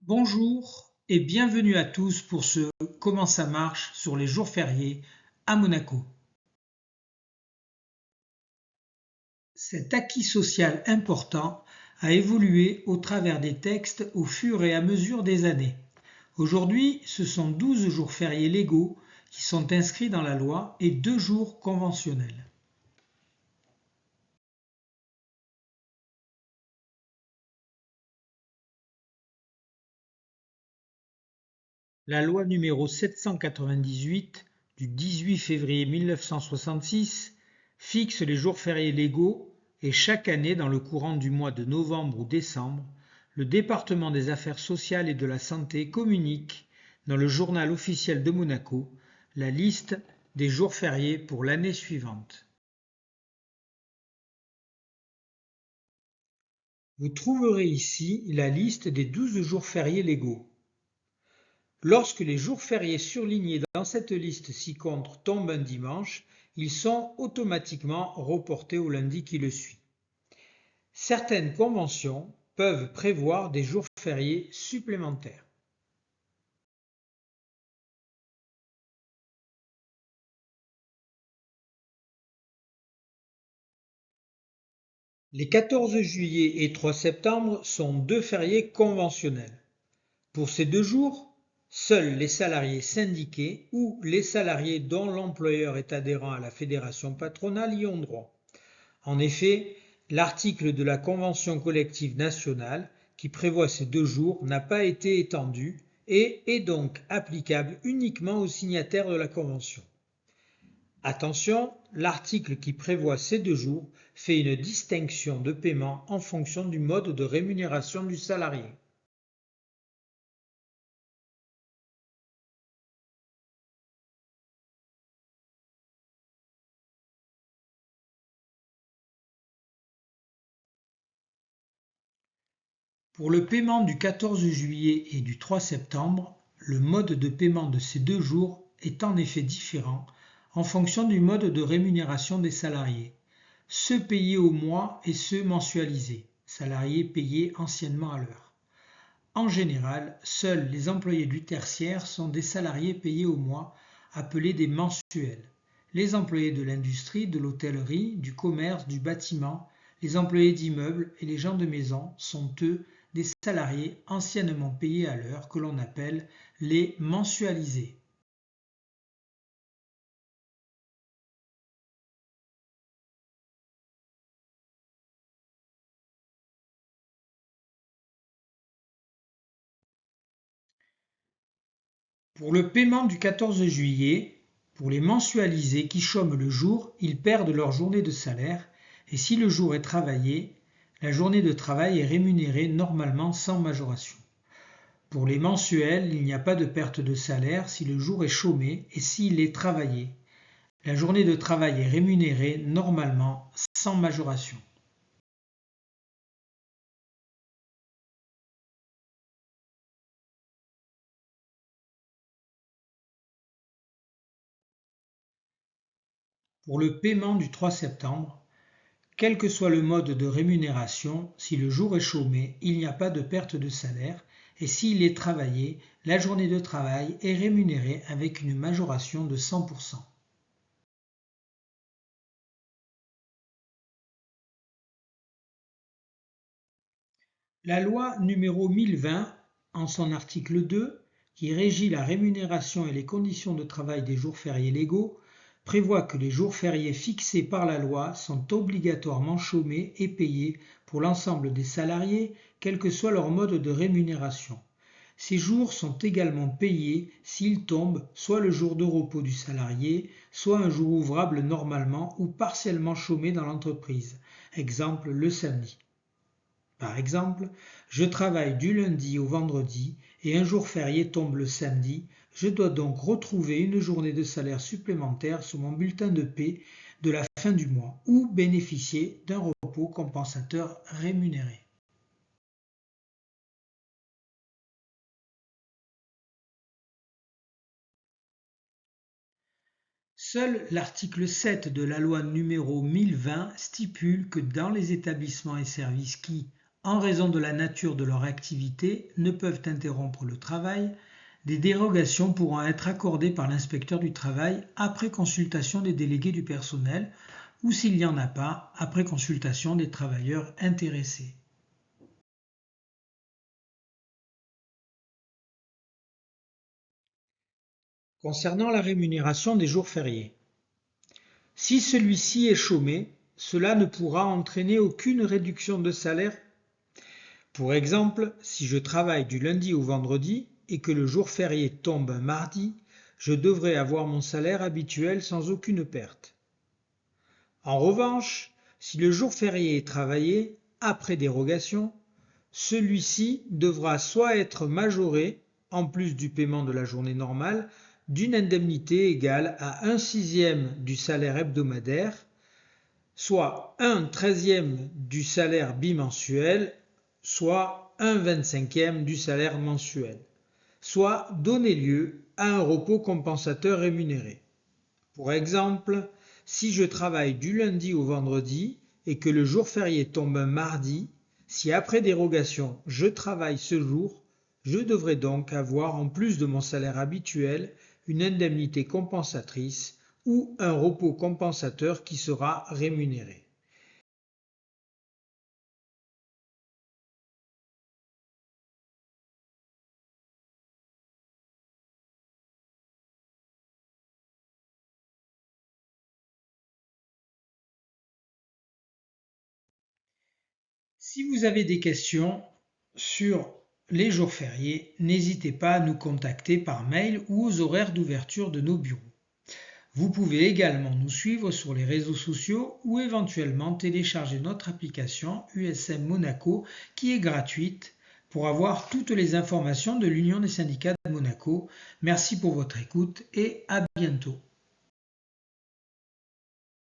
Bonjour et bienvenue à tous pour ce Comment ça marche sur les jours fériés à Monaco. Cet acquis social important a évolué au travers des textes au fur et à mesure des années. Aujourd'hui, ce sont 12 jours fériés légaux qui sont inscrits dans la loi et 2 jours conventionnels. La loi numéro 798 du 18 février 1966 fixe les jours fériés légaux et chaque année dans le courant du mois de novembre ou décembre, le département des affaires sociales et de la santé communique dans le journal officiel de Monaco la liste des jours fériés pour l'année suivante. Vous trouverez ici la liste des 12 jours fériés légaux. Lorsque les jours fériés surlignés dans cette liste ci-contre tombent un dimanche, ils sont automatiquement reportés au lundi qui le suit. Certaines conventions peuvent prévoir des jours fériés supplémentaires. Les 14 juillet et 3 septembre sont deux fériés conventionnels. Pour ces 2 jours, seuls les salariés syndiqués ou les salariés dont l'employeur est adhérent à la fédération patronale y ont droit. En effet, l'article de la Convention collective nationale qui prévoit ces 2 jours n'a pas été étendu et est donc applicable uniquement aux signataires de la Convention. Attention, l'article qui prévoit ces 2 jours fait une distinction de paiement en fonction du mode de rémunération du salarié. Pour le paiement du 14 juillet et du 3 septembre, le mode de paiement de ces 2 jours est en effet différent en fonction du mode de rémunération des salariés, ceux payés au mois et ceux mensualisés, salariés payés anciennement à l'heure. En général, seuls les employés du tertiaire sont des salariés payés au mois, appelés des mensuels. Les employés de l'industrie, de l'hôtellerie, du commerce, du bâtiment, les employés d'immeubles et les gens de maison sont eux des salariés anciennement payés à l'heure que l'on appelle les mensualisés. Pour le paiement du 14 juillet, pour les mensualisés qui chôment le jour, ils perdent leur journée de salaire et si le jour est travaillé, la journée de travail est rémunérée normalement sans majoration. Pour les mensuels, il n'y a pas de perte de salaire si le jour est chômé et s'il est travaillé. La journée de travail est rémunérée normalement sans majoration. Pour le paiement du 3 septembre, quel que soit le mode de rémunération, si le jour est chômé, il n'y a pas de perte de salaire et s'il est travaillé, la journée de travail est rémunérée avec une majoration de 100%. La loi numéro 1020, en son article 2, qui régit la rémunération et les conditions de travail des jours fériés légaux, prévoit que les jours fériés fixés par la loi sont obligatoirement chômés et payés pour l'ensemble des salariés, quel que soit leur mode de rémunération. Ces jours sont également payés s'ils tombent soit le jour de repos du salarié, soit un jour ouvrable normalement ou partiellement chômé dans l'entreprise, exemple le samedi. Par exemple, je travaille du lundi au vendredi et un jour férié tombe le samedi, je dois donc retrouver une journée de salaire supplémentaire sur mon bulletin de paie de la fin du mois ou bénéficier d'un repos compensateur rémunéré. Seul l'article 7 de la loi numéro 1020 stipule que dans les établissements et services qui, en raison de la nature de leur activité, ne peuvent interrompre le travail, des dérogations pourront être accordées par l'inspecteur du travail après consultation des délégués du personnel ou s'il n'y en a pas, après consultation des travailleurs intéressés. Concernant la rémunération des jours fériés, si celui-ci est chômé, cela ne pourra entraîner aucune réduction de salaire. Pour exemple, si je travaille du lundi au vendredi et que le jour férié tombe un mardi, je devrais avoir mon salaire habituel sans aucune perte. En revanche, si le jour férié est travaillé après dérogation, celui-ci devra soit être majoré, en plus du paiement de la journée normale, d'une indemnité égale à 1/6 du salaire hebdomadaire, soit 1/13 du salaire bimensuel, soit 1/25 du salaire mensuel, soit donner lieu à un repos compensateur rémunéré. Pour exemple, si je travaille du lundi au vendredi et que le jour férié tombe un mardi, si après dérogation je travaille ce jour, je devrais donc avoir en plus de mon salaire habituel une indemnité compensatrice ou un repos compensateur qui sera rémunéré. Si vous avez des questions sur les jours fériés, n'hésitez pas à nous contacter par mail ou aux horaires d'ouverture de nos bureaux. Vous pouvez également nous suivre sur les réseaux sociaux ou éventuellement télécharger notre application USM Monaco qui est gratuite pour avoir toutes les informations de l'Union des syndicats de Monaco. Merci pour votre écoute et à bientôt.